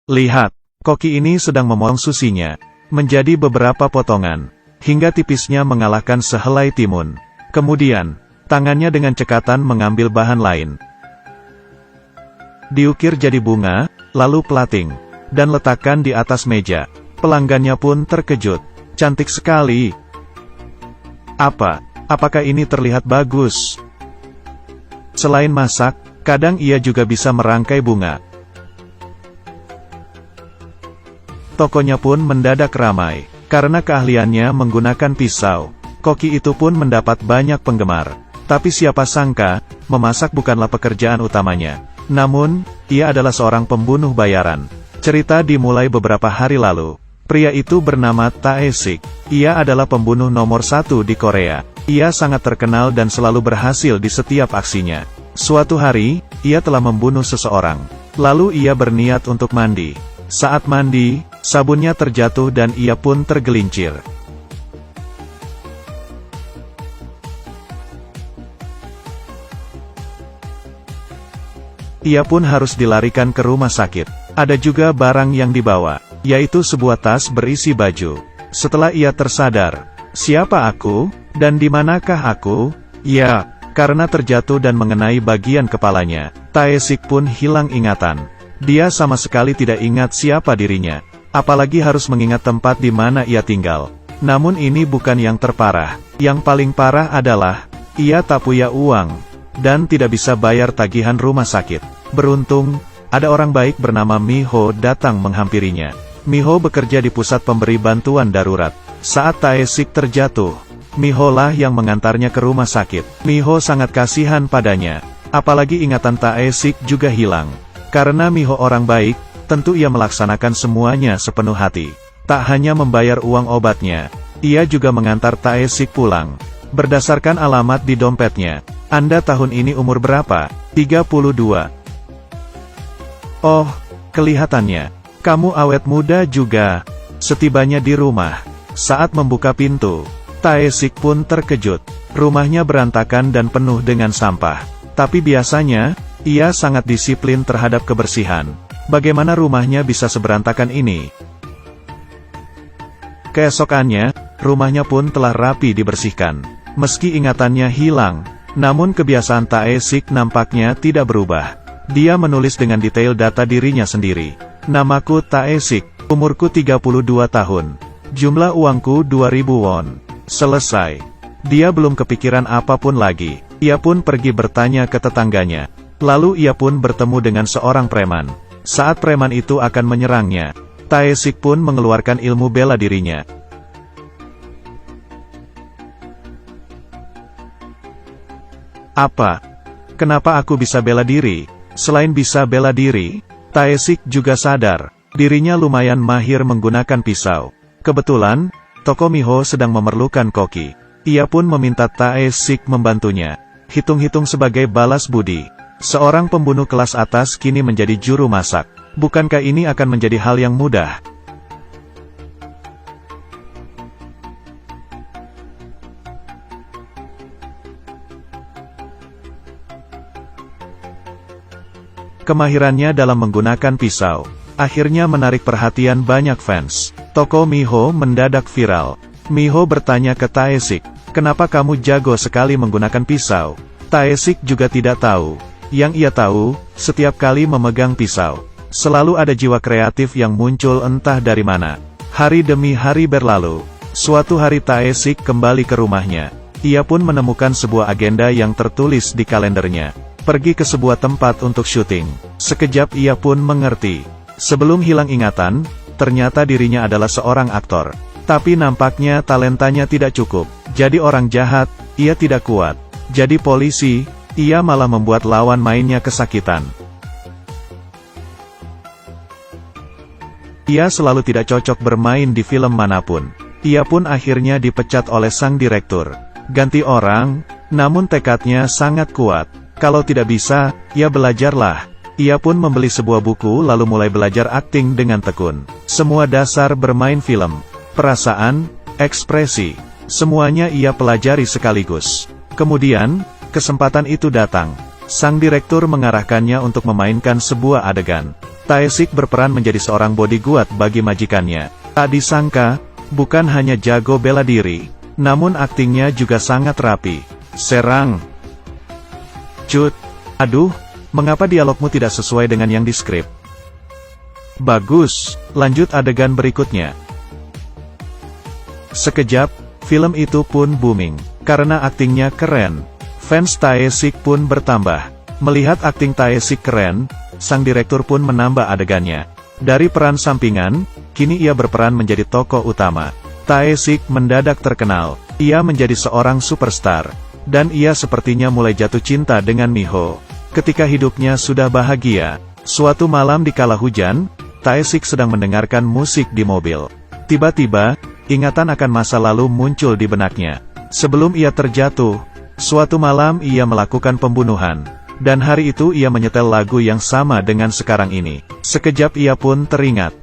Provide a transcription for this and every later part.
Lihat, koki ini sedang memotong susinya menjadi beberapa potongan, hingga tipisnya mengalahkan sehelai timun. Kemudian, tangannya dengan cekatan mengambil bahan lain. Diukir jadi bunga, lalu plating, dan letakkan di atas meja. Pelanggannya pun terkejut. Cantik sekali. Apakah ini terlihat bagus? Selain masak, kadang ia juga bisa merangkai bunga. Tokonya pun mendadak ramai, karena keahliannya menggunakan pisau. Koki itu pun mendapat banyak penggemar. Tapi siapa sangka, memasak bukanlah pekerjaan utamanya. Namun, ia adalah seorang pembunuh bayaran. Cerita dimulai beberapa hari lalu. Pria itu bernama Tae-sik. Ia adalah pembunuh nomor 1 di Korea. Ia sangat terkenal dan selalu berhasil di setiap aksinya. Suatu hari, ia telah membunuh seseorang. Lalu ia berniat untuk mandi. Saat mandi, sabunnya terjatuh dan ia pun tergelincir. Ia pun harus dilarikan ke rumah sakit. Ada juga barang yang dibawa, yaitu sebuah tas berisi baju. Setelah ia tersadar, siapa aku, dan di manakah aku? Ya, karena terjatuh dan mengenai bagian kepalanya, Tae-sik pun hilang ingatan. Dia sama sekali tidak ingat siapa dirinya, apalagi harus mengingat tempat di mana ia tinggal. Namun ini bukan yang terparah. Yang paling parah adalah, ia tak punya uang, dan tidak bisa bayar tagihan rumah sakit. Beruntung, ada orang baik bernama Miho datang menghampirinya. Miho bekerja di pusat pemberi bantuan darurat. Saat Tae-sik terjatuh, Miho lah yang mengantarnya ke rumah sakit. Miho sangat kasihan padanya, apalagi ingatan Tae-sik juga hilang. Karena Miho orang baik, tentu ia melaksanakan semuanya sepenuh hati. Tak hanya membayar uang obatnya, ia juga mengantar Tae-sik pulang. Berdasarkan alamat di dompetnya, Anda tahun ini umur berapa? 32. Oh, kelihatannya, kamu awet muda juga. Setibanya di rumah, saat membuka pintu, Tae-sik pun terkejut. Rumahnya berantakan dan penuh dengan sampah. Tapi biasanya, ia sangat disiplin terhadap kebersihan. Bagaimana rumahnya bisa seberantakan ini? Keesokannya, rumahnya pun telah rapi dibersihkan. Meski ingatannya hilang, namun kebiasaan Tae-sik nampaknya tidak berubah. Dia menulis dengan detail data dirinya sendiri. Namaku Tae-sik, umurku 32 tahun. Jumlah uangku 2000 won. Selesai. Dia belum kepikiran apapun lagi. Ia pun pergi bertanya ke tetangganya. Lalu ia pun bertemu dengan seorang preman. Saat preman itu akan menyerangnya, Tae-sik pun mengeluarkan ilmu bela dirinya. Kenapa aku bisa bela diri? Selain bisa bela diri, Tae-sik juga sadar, dirinya lumayan mahir menggunakan pisau. Kebetulan, toko Miho sedang memerlukan koki. Ia pun meminta Tae-sik membantunya. Hitung-hitung sebagai balas budi, seorang pembunuh kelas atas kini menjadi juru masak. Bukankah ini akan menjadi hal yang mudah? Kemahirannya dalam menggunakan pisau, akhirnya menarik perhatian banyak fans. Toko Miho mendadak viral. Miho bertanya ke Tae-sik, kenapa kamu jago sekali menggunakan pisau? Tae-sik juga tidak tahu. Yang ia tahu, setiap kali memegang pisau, selalu ada jiwa kreatif yang muncul entah dari mana. Hari demi hari berlalu. Suatu hari Tae-sik kembali ke rumahnya. Ia pun menemukan sebuah agenda yang tertulis di kalendernya. Pergi ke sebuah tempat untuk syuting. Sekejap ia pun mengerti. Sebelum hilang ingatan, ternyata dirinya adalah seorang aktor. Tapi nampaknya talentanya tidak cukup. Jadi orang jahat, ia tidak kuat. Jadi polisi, ia malah membuat lawan mainnya kesakitan. Ia selalu tidak cocok bermain di film manapun. Ia pun akhirnya dipecat oleh sang direktur. Ganti orang, namun tekadnya sangat kuat. Kalau tidak bisa, ia belajarlah. Ia pun membeli sebuah buku lalu mulai belajar akting dengan tekun. Semua dasar bermain film, perasaan, ekspresi, semuanya ia pelajari sekaligus. Kemudian, kesempatan itu datang. Sang direktur mengarahkannya untuk memainkan sebuah adegan. Tae-sik berperan menjadi seorang bodyguard bagi majikannya. Tak disangka, bukan hanya jago bela diri, namun aktingnya juga sangat rapi. Serang. Cut. Aduh, mengapa dialogmu tidak sesuai dengan yang di skrip? Bagus, lanjut adegan berikutnya. Sekejap, film itu pun booming. Karena aktingnya keren, fans Tae-sik pun bertambah. Melihat akting Tae-sik keren, sang direktur pun menambah adegannya. Dari peran sampingan, kini ia berperan menjadi tokoh utama. Tae-sik mendadak terkenal. Ia menjadi seorang superstar. Dan ia sepertinya mulai jatuh cinta dengan Miho. Ketika hidupnya sudah bahagia, suatu malam di kala hujan, Tae-sik sedang mendengarkan musik di mobil. Tiba-tiba, ingatan akan masa lalu muncul di benaknya. Sebelum ia terjatuh, suatu malam ia melakukan pembunuhan. Dan hari itu ia menyetel lagu yang sama dengan sekarang ini. Sekejap ia pun teringat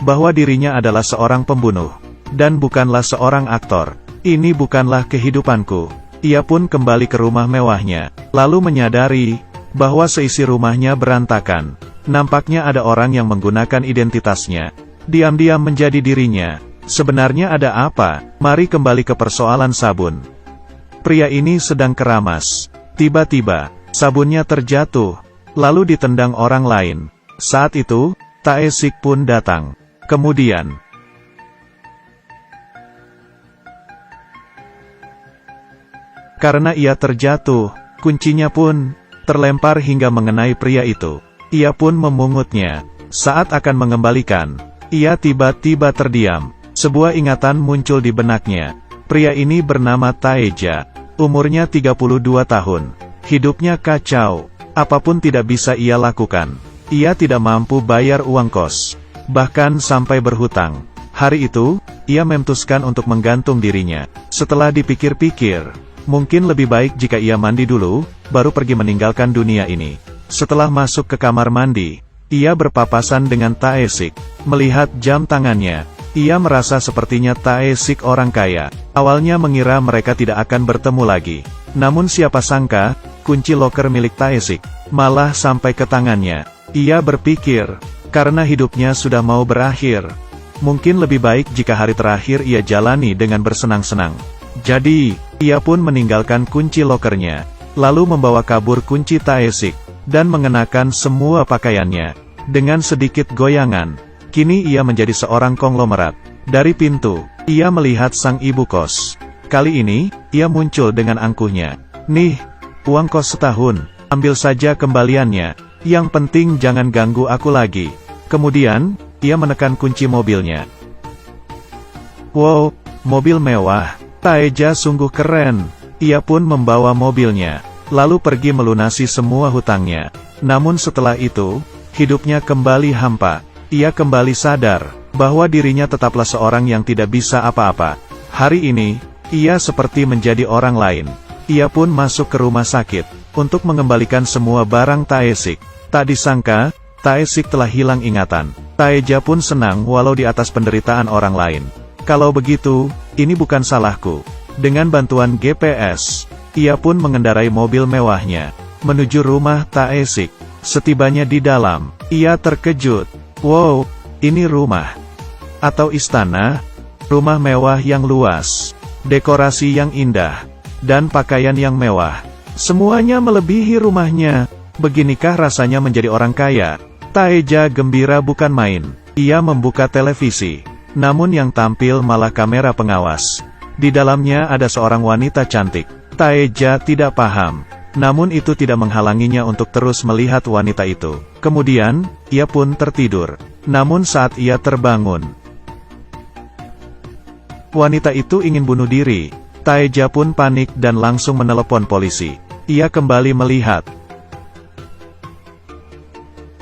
bahwa dirinya adalah seorang pembunuh. Dan bukanlah seorang aktor. Ini bukanlah kehidupanku. Ia pun kembali ke rumah mewahnya. Lalu menyadari bahwa seisi rumahnya berantakan. Nampaknya ada orang yang menggunakan identitasnya. Diam-diam menjadi dirinya. Sebenarnya ada apa? Mari kembali ke persoalan sabun. Pria ini sedang keramas. Tiba-tiba, sabunnya terjatuh, lalu ditendang orang lain. Saat itu, Tae-sik pun datang. Kemudian, karena ia terjatuh, kuncinya pun terlempar hingga mengenai pria itu. Ia pun memungutnya. Saat akan mengembalikan, ia tiba-tiba terdiam. Sebuah ingatan muncul di benaknya. Pria ini bernama Tae-ja. Umurnya 32 tahun. Hidupnya kacau. Apapun tidak bisa ia lakukan. Ia tidak mampu bayar uang kos. Bahkan sampai berhutang. Hari itu, ia memutuskan untuk menggantung dirinya. Setelah dipikir-pikir, mungkin lebih baik jika ia mandi dulu, baru pergi meninggalkan dunia ini. Setelah masuk ke kamar mandi, ia berpapasan dengan Tae-sik. Melihat jam tangannya, ia merasa sepertinya Tae-sik orang kaya. Awalnya mengira mereka tidak akan bertemu lagi. Namun siapa sangka, kunci loker milik Tae-sik malah sampai ke tangannya. Ia berpikir, karena hidupnya sudah mau berakhir, mungkin lebih baik jika hari terakhir ia jalani dengan bersenang-senang. Jadi, ia pun meninggalkan kunci lokernya, lalu membawa kabur kunci Tae-sik, dan mengenakan semua pakaiannya. Dengan sedikit goyangan, kini ia menjadi seorang konglomerat. Dari pintu, ia melihat sang ibu kos. Kali ini, ia muncul dengan angkuhnya. Nih, uang kos setahun, ambil saja kembaliannya. Yang penting jangan ganggu aku lagi. Kemudian, ia menekan kunci mobilnya. Wow, mobil mewah. Tae-ja sungguh keren. Ia pun membawa mobilnya, lalu pergi melunasi semua hutangnya. Namun setelah itu, hidupnya kembali hampa. Ia kembali sadar bahwa dirinya tetaplah seorang yang tidak bisa apa-apa. Hari ini, ia seperti menjadi orang lain. Ia pun masuk ke rumah sakit untuk mengembalikan semua barang Tae-sik. Tak disangka, Tae-sik telah hilang ingatan. Tae-ja pun senang walau di atas penderitaan orang lain. Kalau begitu, ini bukan salahku. Dengan bantuan GPS, ia pun mengendarai mobil mewahnya menuju rumah Tae-sik. Setibanya di dalam, ia terkejut. Wow, ini rumah atau istana? Rumah mewah yang luas, dekorasi yang indah, dan pakaian yang mewah. Semuanya melebihi rumahnya. Beginikah rasanya menjadi orang kaya? Tae-ja gembira bukan main. Ia membuka televisi, namun yang tampil malah kamera pengawas. Di dalamnya ada seorang wanita cantik. Tae-ja tidak paham. Namun itu tidak menghalanginya untuk terus melihat wanita itu. Kemudian, ia pun tertidur. Namun saat ia terbangun, wanita itu ingin bunuh diri. Tae-ja pun panik dan langsung menelepon polisi. Ia kembali melihat,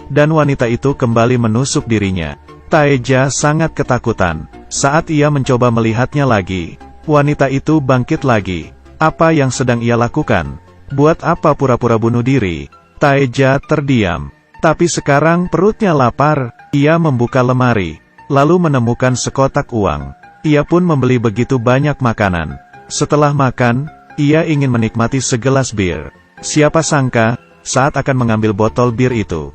dan wanita itu kembali menusuk dirinya. Tae-ja sangat ketakutan. Saat ia mencoba melihatnya lagi, wanita itu bangkit lagi. Apa yang sedang ia lakukan? Buat apa pura-pura bunuh diri? Tae-ja terdiam. Tapi sekarang perutnya lapar. Ia membuka lemari, lalu menemukan sekotak uang. Ia pun membeli begitu banyak makanan. Setelah makan, ia ingin menikmati segelas bir. Siapa sangka, saat akan mengambil botol bir itu.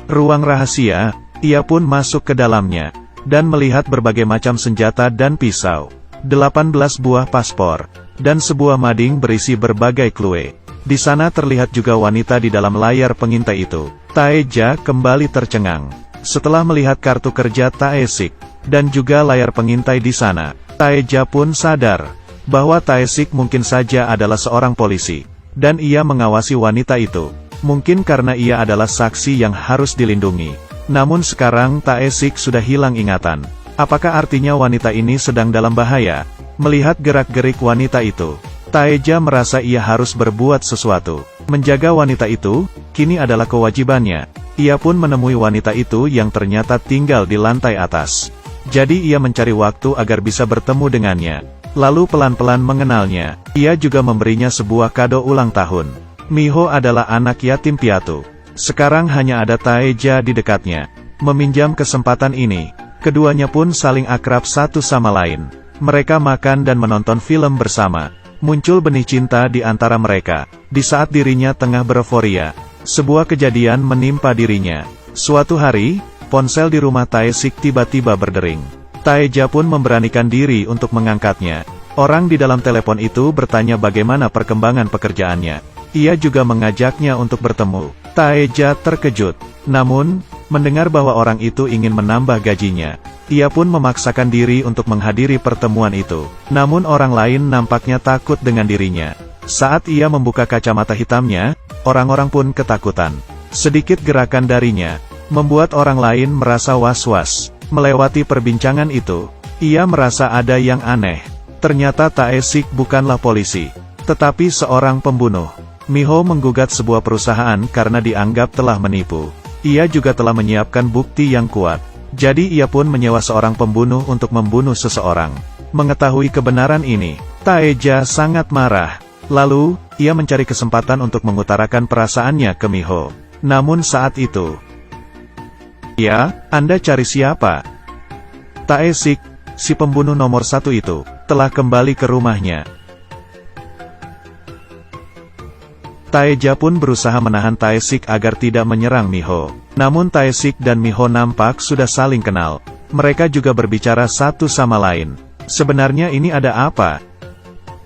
Ruang rahasia, ia pun masuk ke dalamnya, dan melihat berbagai macam senjata dan pisau, 18 buah paspor, dan sebuah mading berisi berbagai clue. Di sana terlihat juga wanita di dalam layar pengintai itu. Taeja kembali tercengang. Setelah melihat kartu kerja Taesik, dan juga layar pengintai di sana, Taeja pun sadar, bahwa Taesik mungkin saja adalah seorang polisi, dan ia mengawasi wanita itu. Mungkin karena ia adalah saksi yang harus dilindungi. Namun sekarang Taesik sudah hilang ingatan. Apakah artinya wanita ini sedang dalam bahaya? Melihat gerak-gerik wanita itu, Taeja merasa ia harus berbuat sesuatu. Menjaga wanita itu, kini adalah kewajibannya. Ia pun menemui wanita itu yang ternyata tinggal di lantai atas. Jadi ia mencari waktu agar bisa bertemu dengannya. Lalu pelan-pelan mengenalnya. Ia juga memberinya sebuah kado ulang tahun. Miho adalah anak yatim piatu. Sekarang hanya ada Taeja di dekatnya. Meminjam kesempatan ini, keduanya pun saling akrab satu sama lain. Mereka makan dan menonton film bersama. Muncul benih cinta di antara mereka. Di saat dirinya tengah bereuforia, sebuah kejadian menimpa dirinya. Suatu hari, ponsel di rumah Taesik tiba-tiba berdering. Taeja pun memberanikan diri untuk mengangkatnya. Orang di dalam telepon itu bertanya bagaimana perkembangan pekerjaannya. Ia juga mengajaknya untuk bertemu. Taeja terkejut. Namun, mendengar bahwa orang itu ingin menambah gajinya, ia pun memaksakan diri untuk menghadiri pertemuan itu. Namun orang lain nampaknya takut dengan dirinya. Saat ia membuka kacamata hitamnya, orang-orang pun ketakutan. Sedikit gerakan darinya membuat orang lain merasa was-was. Melewati perbincangan itu, ia merasa ada yang aneh. Ternyata Taesik bukanlah polisi, tetapi seorang pembunuh. Miho menggugat sebuah perusahaan karena dianggap telah menipu. Ia juga telah menyiapkan bukti yang kuat. Jadi ia pun menyewa seorang pembunuh untuk membunuh seseorang. Mengetahui kebenaran ini, Taeja sangat marah. Lalu, ia mencari kesempatan untuk mengutarakan perasaannya ke Miho. Namun saat itu, "Ya, Anda cari siapa?" Taesik, si pembunuh nomor 1 itu, telah kembali ke rumahnya. Taeja pun berusaha menahan Taesik agar tidak menyerang Miho. Namun Taesik dan Miho nampak sudah saling kenal. Mereka juga berbicara satu sama lain. Sebenarnya ini ada apa?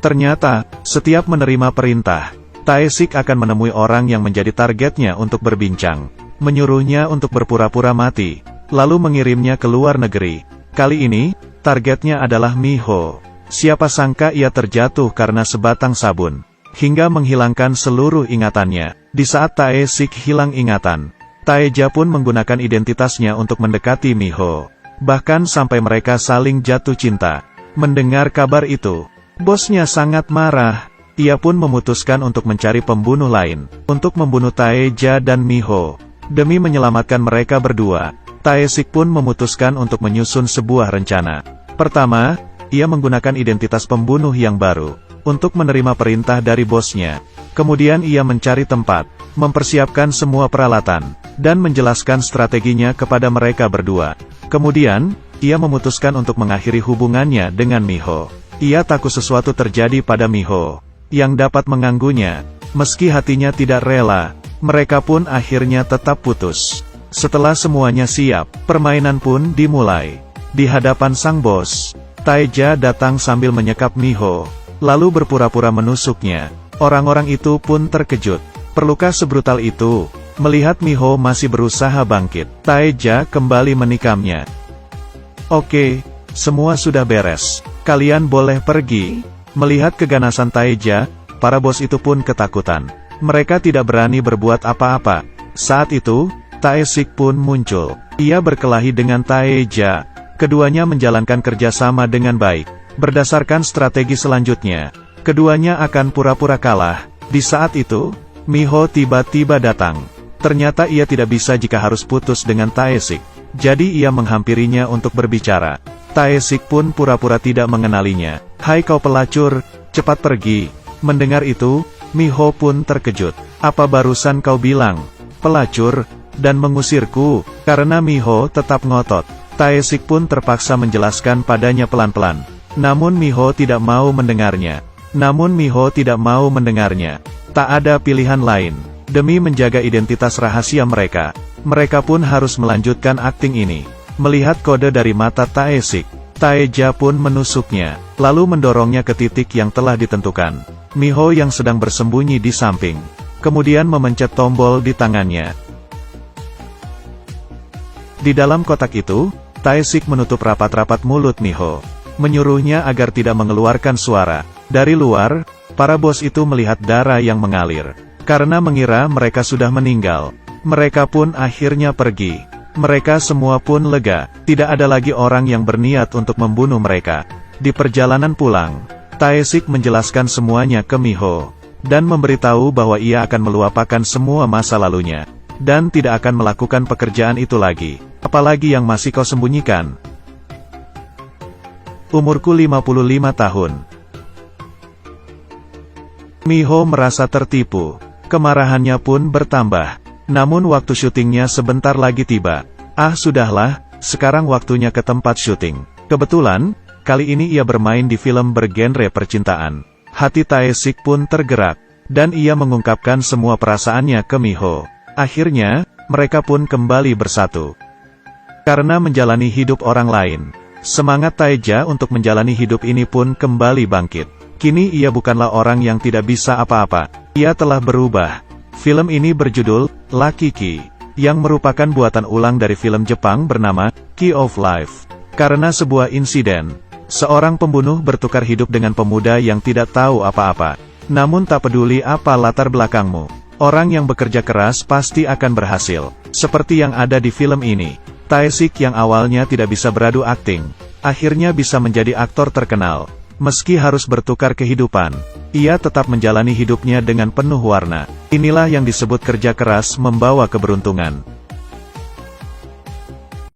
Ternyata, setiap menerima perintah, Taesik akan menemui orang yang menjadi targetnya untuk berbincang. Menyuruhnya untuk berpura-pura mati, lalu mengirimnya ke luar negeri. Kali ini, targetnya adalah Miho. Siapa sangka ia terjatuh karena sebatang sabun, hingga menghilangkan seluruh ingatannya. Di saat Taesik hilang ingatan, Taeja pun menggunakan identitasnya untuk mendekati Miho. Bahkan sampai mereka saling jatuh cinta. Mendengar kabar itu, bosnya sangat marah. Ia pun memutuskan untuk mencari pembunuh lain, untuk membunuh Taeja dan Miho. Demi menyelamatkan mereka berdua, Taesik pun memutuskan untuk menyusun sebuah rencana. Pertama, ia menggunakan identitas pembunuh yang baru, untuk menerima perintah dari bosnya. Kemudian ia mencari tempat, mempersiapkan semua peralatan, dan menjelaskan strateginya kepada mereka berdua. Kemudian, ia memutuskan untuk mengakhiri hubungannya dengan Miho. Ia takut sesuatu terjadi pada Miho, yang dapat mengganggunya. Meski hatinya tidak rela, mereka pun akhirnya tetap putus. Setelah semuanya siap, permainan pun dimulai. Di hadapan sang bos, Taeja datang sambil menyekap Miho, lalu berpura-pura menusuknya. Orang-orang itu pun terkejut. Perlukah sebrutal itu? Melihat Miho masih berusaha bangkit, Taeja kembali menikamnya. "Oke, semua sudah beres. Kalian boleh pergi." Melihat keganasan Taeja, para bos itu pun ketakutan. Mereka tidak berani berbuat apa-apa. Saat itu, Taesik pun muncul. Ia berkelahi dengan Taeja. Keduanya menjalankan kerjasama dengan baik. Berdasarkan strategi selanjutnya, keduanya akan pura-pura kalah. Di saat itu, Miho tiba-tiba datang. Ternyata ia tidak bisa jika harus putus dengan Taesik. Jadi ia menghampirinya untuk berbicara. Taesik pun pura-pura tidak mengenalinya. "Hai kau pelacur, cepat pergi." Mendengar itu, Miho pun terkejut. "Apa barusan kau bilang, pelacur, dan mengusirku?" Karena Miho tetap ngotot, Taesik pun terpaksa menjelaskan padanya pelan-pelan. Namun Miho tidak mau mendengarnya. Tak ada pilihan lain. Demi menjaga identitas rahasia mereka, mereka pun harus melanjutkan akting ini. Melihat kode dari mata Tae-sik, Tae-ja pun menusuknya, lalu mendorongnya ke titik yang telah ditentukan. Miho yang sedang bersembunyi di samping, kemudian memencet tombol di tangannya. Di dalam kotak itu, Tae-sik menutup rapat-rapat mulut Miho, menyuruhnya agar tidak mengeluarkan suara. Dari luar, para bos itu melihat darah yang mengalir. Karena mengira mereka sudah meninggal, mereka pun akhirnya pergi. Mereka semua pun lega, tidak ada lagi orang yang berniat untuk membunuh mereka. Di perjalanan pulang, Tae-sik menjelaskan semuanya ke Miho, dan memberitahu bahwa ia akan melupakan semua masa lalunya, dan tidak akan melakukan pekerjaan itu lagi. Apalagi yang masih kau sembunyikan? Umurku 55 tahun. Miho merasa tertipu. Kemarahannya pun bertambah. Namun waktu syutingnya sebentar lagi tiba. Ah sudahlah, sekarang waktunya ke tempat syuting. Kebetulan, kali ini ia bermain di film bergenre percintaan. Hati Tae-sik pun tergerak, dan ia mengungkapkan semua perasaannya ke Miho. Akhirnya, mereka pun kembali bersatu. Karena menjalani hidup orang lain, semangat Tae-ja untuk menjalani hidup ini pun kembali bangkit. Kini ia bukanlah orang yang tidak bisa apa-apa. Ia telah berubah. Film ini berjudul Lucky Key, yang merupakan buatan ulang dari film Jepang bernama Key of Life. Karena sebuah insiden, seorang pembunuh bertukar hidup dengan pemuda yang tidak tahu apa-apa. Namun tak peduli apa latar belakangmu, orang yang bekerja keras pasti akan berhasil. Seperti yang ada di film ini, Tae-sik yang awalnya tidak bisa beradu akting, akhirnya bisa menjadi aktor terkenal. Meski harus bertukar kehidupan, ia tetap menjalani hidupnya dengan penuh warna. Inilah yang disebut kerja keras membawa keberuntungan.